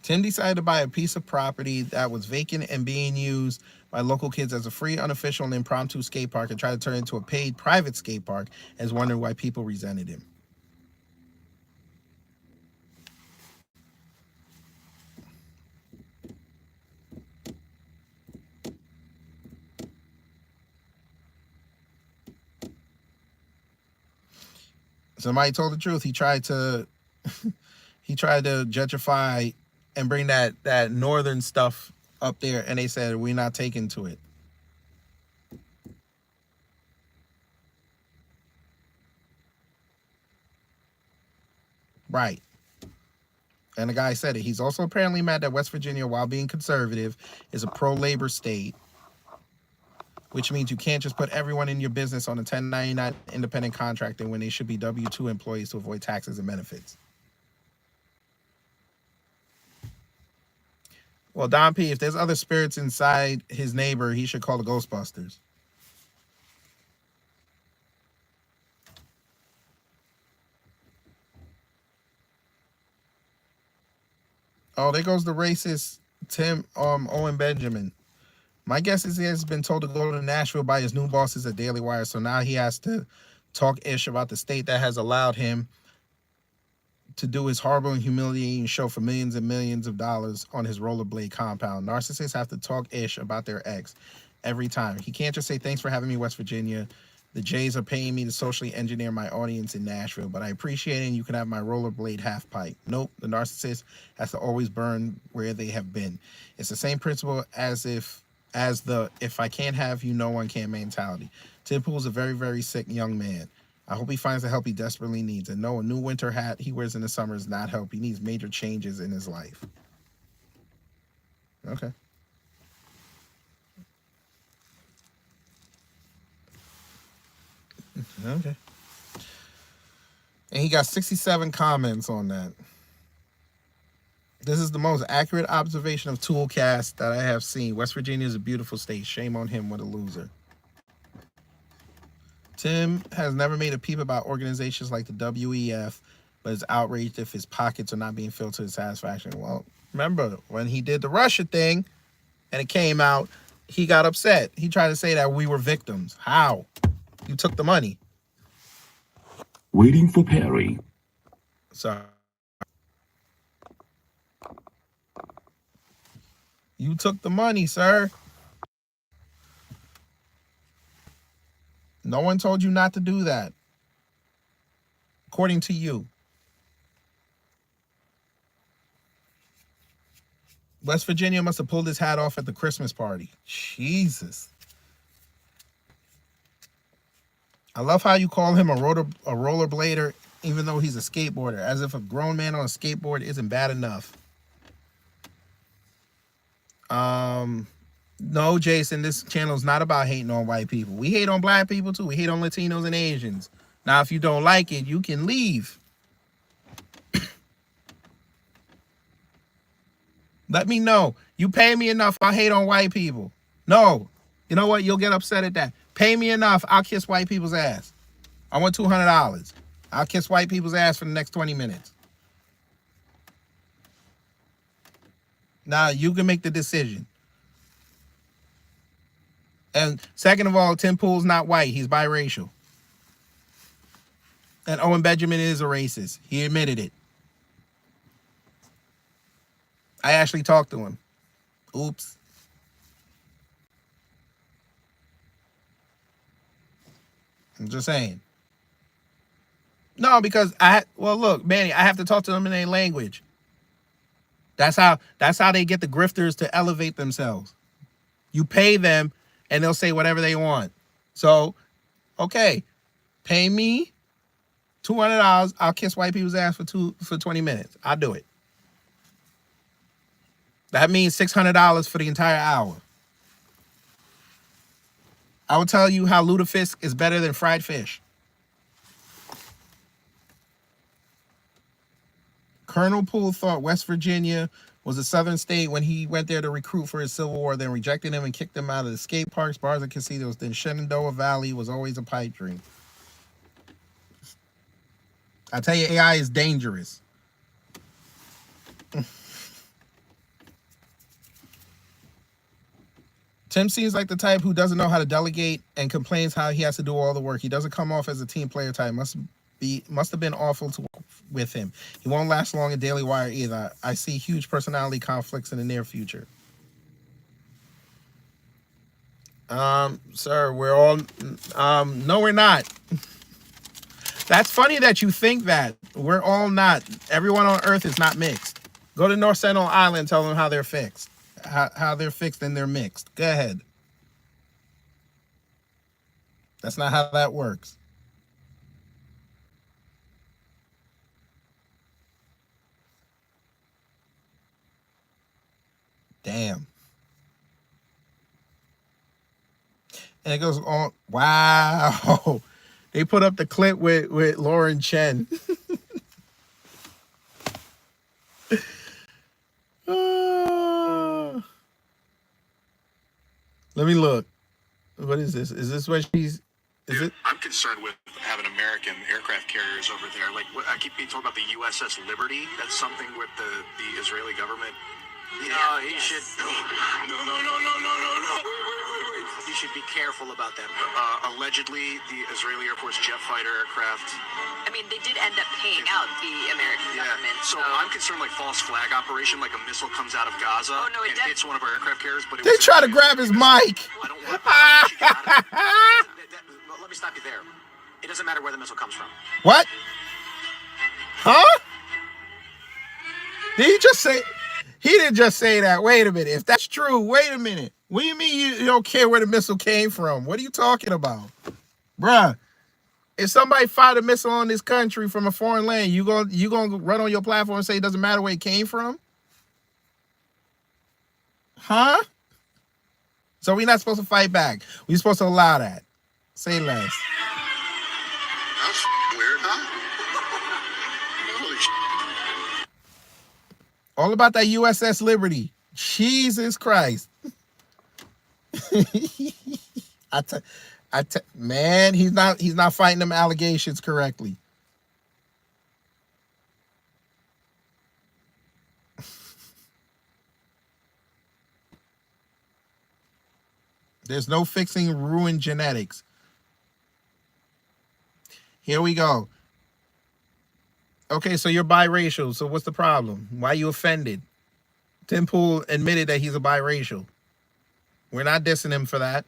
Tim decided to buy a piece of property that was vacant and being used by local kids as a free, unofficial, and impromptu skate park and tried to turn it into a paid private skate park and is wondering why people resented him. Somebody told the truth. He tried to gentrify and bring that northern stuff up there, and they said we're not taking to it. Right. And the guy said it. He's also apparently mad that West Virginia, while being conservative, is a pro-labor state, which means you can't just put everyone in your business on a 1099 independent contracting when they should be W-2 employees to avoid taxes and benefits. Well, Don P., if there's other spirits inside his neighbor, he should call the Ghostbusters. Oh, there goes the racist Tim Owen Benjamin. My guess is he has been told to go to Nashville by his new bosses at Daily Wire, so now he has to talk ish about the state that has allowed him to do his horrible and humiliating show for millions and millions of dollars on his rollerblade compound. Narcissists have to talk ish about their ex every time. He can't just say, thanks for having me, West Virginia. The Jays are paying me to socially engineer my audience in Nashville, but I appreciate it and you can have my rollerblade half pipe. Nope, the narcissist has to always burn where they have been. It's the same principle as the if I can't have you, no one can mentality. Tim Pool's a very, very sick young man. I hope he finds the help he desperately needs. And no, a new winter hat he wears in the summer is not help. He needs major changes in his life. Okay. Okay. And he got 67 comments on that. This is the most accurate observation of Toolcast that I have seen. West Virginia is a beautiful state. Shame on him. What a loser. Tim has never made a peep about organizations like the WEF, but is outraged if his pockets are not being filled to his satisfaction. Well, remember when he did the Russia thing and it came out, he got upset. He tried to say that we were victims. How? You took the money. Waiting for Perry. Sorry. You took the money, sir. No one told you not to do that. According to you. West Virginia must have pulled his hat off at the Christmas party. Jesus. I love how you call him a rollerblader, even though he's a skateboarder, as if a grown man on a skateboard isn't bad enough. No, Jason, this channel is not about hating on white people. We hate on black people too. We hate on Latinos and Asians. Now, if you don't like it, you can leave. Let me know. You pay me enough, I'll hate on white people. No. You know what? You'll get upset at that. Pay me enough, I'll kiss white people's ass. I want $200. I'll kiss white people's ass for the next 20 minutes. Now, you can make the decision. And second of all, Tim Pool's not white. He's biracial. And Owen Benjamin is a racist. He admitted it. I actually talked to him. Oops. I'm just saying. No, because well, look, Manny, I have to talk to them in their language. That's how they get the grifters to elevate themselves. You pay them and they'll say whatever they want. So, okay, pay me $200. I'll kiss white people's ass for 20 minutes. I'll do it. That means $600 for the entire hour. I will tell you how lutefisk is better than fried fish. Colonel Poole thought West Virginia was a southern state when he went there to recruit for his Civil War, then rejected him and kicked him out of the skate parks, bars, and casinos. Then Shenandoah Valley was always a pipe dream. I tell you, AI is dangerous. Tim seems like the type who doesn't know how to delegate and complains how he has to do all the work. He doesn't come off as a team player type. Must have been awful to work with him. He won't last long at Daily Wire either. I see huge personality conflicts in the near future. Sir, we're all no, we're not. That's funny that you think that. We're all not. Everyone on Earth is not mixed. Go to North Sentinel Island and tell them how they're fixed. How they're fixed and they're mixed. Go ahead. That's not how that works. Damn. And it goes on. Wow. They put up the clip with Lauren Chen. Let me look. What is this? Is this what she's... Is it? I'm concerned with having American aircraft carriers over there. Like, I keep being told about the USS Liberty. That's something with the Israeli government. No, he should. No. You should be careful about that. Allegedly, the Israeli Air Force jet fighter aircraft. I mean, they did end up paying out the American government. So I'm concerned, like false flag operation, like a missile comes out of Gaza and hits one of our aircraft carriers. But they try to grab his mic. I don't want that. Let me stop you there. It doesn't matter where the missile comes from. What? Huh? Did he just say? He didn't just say that. Wait a minute. If that's true, wait a minute. What do you mean you don't care where the missile came from? What are you talking about? Bruh, if somebody fired a missile on this country from a foreign land, you gonna run on your platform and say it doesn't matter where it came from? Huh? So we're not supposed to fight back. We're supposed to allow that. Say less. That's weird, huh? Holy shit. All about that USS Liberty. Jesus Christ. Man, he's not fighting them allegations correctly. There's no fixing ruined genetics. Here we go. Okay, so you're biracial. So what's the problem? Why are you offended? Tim Pool admitted that he's a biracial. We're not dissing him for that.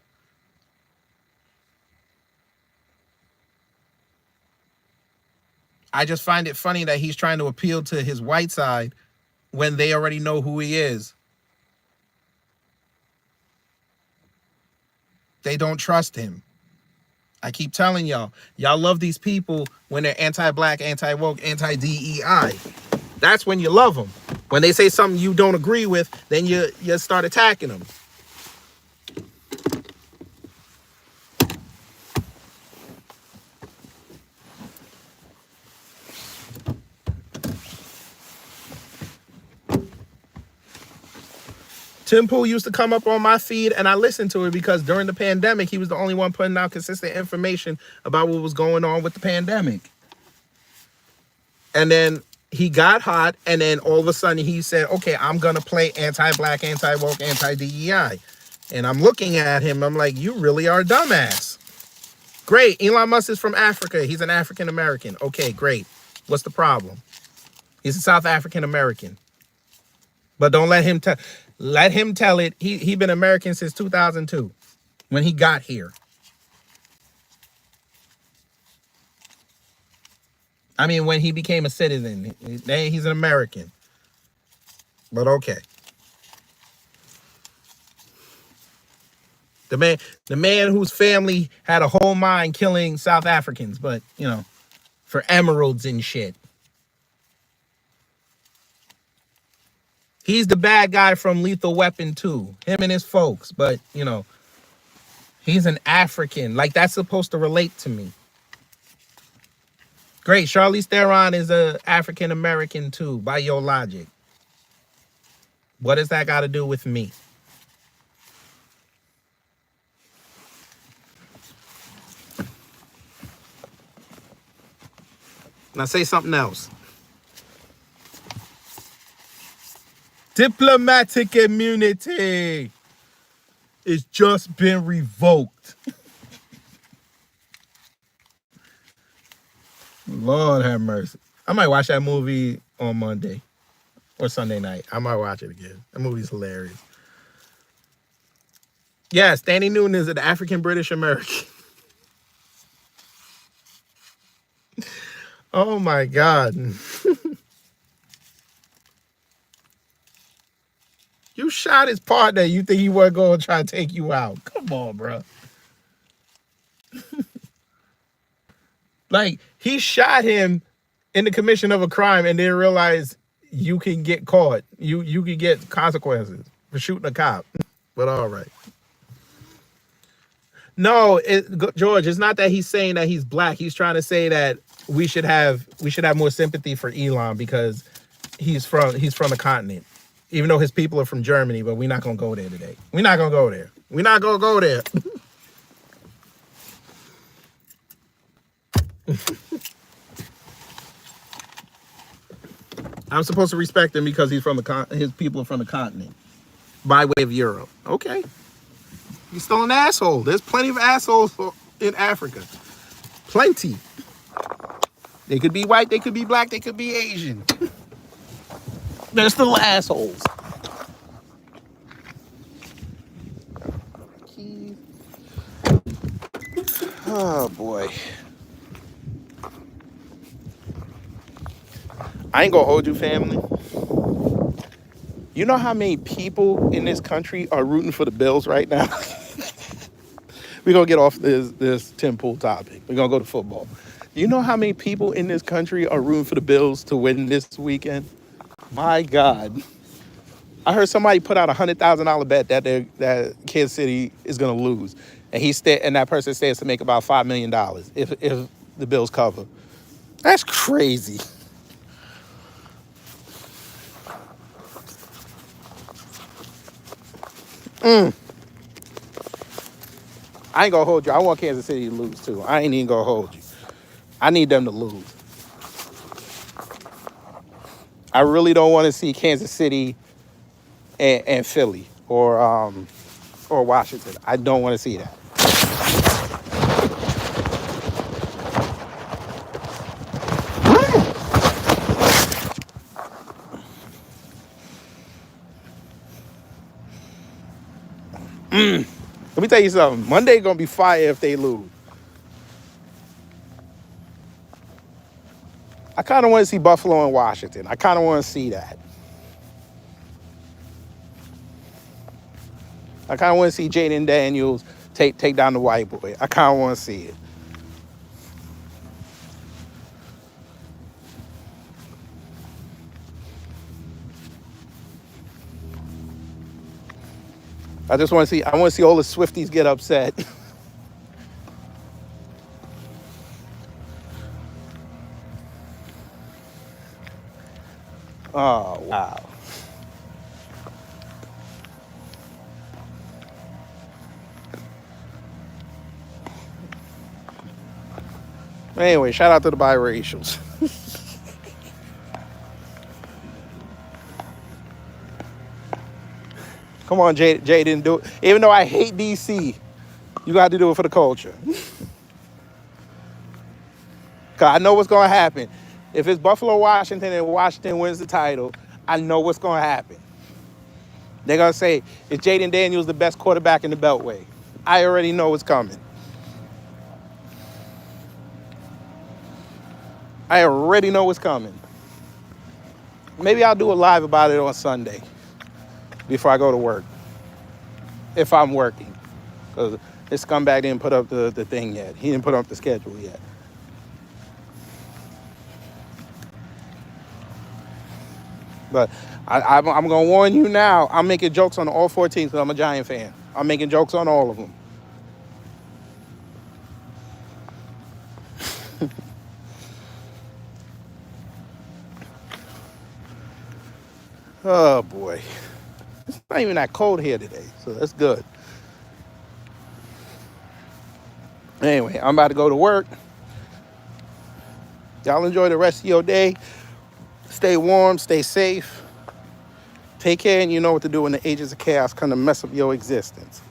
I just find it funny that he's trying to appeal to his white side when they already know who he is. They don't trust him. I keep telling y'all love these people when they're anti-black, anti-woke, anti-DEI. That's when you love them. When they say something you don't agree with, then you start attacking them. Tim Pool used to come up on my feed and I listened to it because during the pandemic, he was the only one putting out consistent information about what was going on with the pandemic. And then he got hot, and then all of a sudden he said, okay, I'm going to play anti-black, anti-woke, anti-DEI. And I'm looking at him, I'm like, you really are a dumbass. Great, Elon Musk is from Africa. He's an African American. Okay, great. What's the problem? He's a South African American. But don't let him tell it. He been American since 2002 when he got here. I mean, when he became a citizen, he's an American. But okay. The man whose family had a whole mind killing South Africans, but, you know, for emeralds and shit. He's the bad guy from Lethal Weapon 2. Him and his folks. But, you know, he's an African. Like, that's supposed to relate to me. Great. Charlize Theron is a African American too, by your logic. What does that got to do with me? Now say something else. Diplomatic immunity. It's just been revoked. Lord have mercy. I might watch that movie on Monday or Sunday night. I might watch it again. That movie's hilarious. Yes, Danny Newton is an African British American. Oh my God. You shot his partner. You think he wasn't going to try to take you out? Come on, bro. Like, he shot him in the commission of a crime and didn't realize you can get caught. You can get consequences for shooting a cop. But all right. No, George, it's not that he's saying that he's black. He's trying to say that we should have more sympathy for Elon because he's from the continent. Even though his people are from Germany, but we're not going to go there today. We're not going to go there. We're not going to go there. I'm supposed to respect him because he's from his people are from the continent by way of Europe. Okay. He's still an asshole. There's plenty of assholes in Africa. Plenty. They could be white, they could be black, they could be Asian. They're still assholes. Oh boy. I ain't gonna hold you, family. You know how many people in this country are rooting for the Bills right now? We're gonna get off this Tim Pool topic. We're gonna go to football. You know how many people in this country are rooting for the Bills to win this weekend? My God. I heard somebody put out $100,000 bet that Kansas City is gonna lose. And that person stands to make about $5 million if the Bills cover. That's crazy. I ain't gonna hold you. I want Kansas City to lose too. I ain't even gonna hold you. I need them to lose. I really don't want to see Kansas City and Philly or Washington. I don't want to see that. Let me tell you something. Monday gonna be fire if they lose. I kind of want to see Buffalo and Washington. I kind of want to see that. I kind of want to see Jaden Daniels Take down the white boy. I kind of want to see it. I just want to see. I want to see all the Swifties get upset. Oh wow. Anyway, shout out to the biracials. Come on, Jay didn't do it. Even though I hate DC, you got to do it for the culture. Because I know what's going to happen. If it's Buffalo, Washington, and Washington wins the title, I know what's going to happen. They're going to say, is Jaden Daniels the best quarterback in the Beltway? I already know what's coming. I already know what's coming. Maybe I'll do a live about it on Sunday before I go to work. If I'm working. Because this scumbag didn't put up the thing yet. He didn't put up the schedule yet. But I'm going to warn you now. I'm making jokes on all 14 because I'm a Giant fan. I'm making jokes on all of them. Oh, boy. It's not even that cold here today, so that's good. Anyway, I'm about to go to work. Y'all enjoy the rest of your day. Stay warm, stay safe. Take care, and you know what to do when the agents of chaos come to mess up your existence.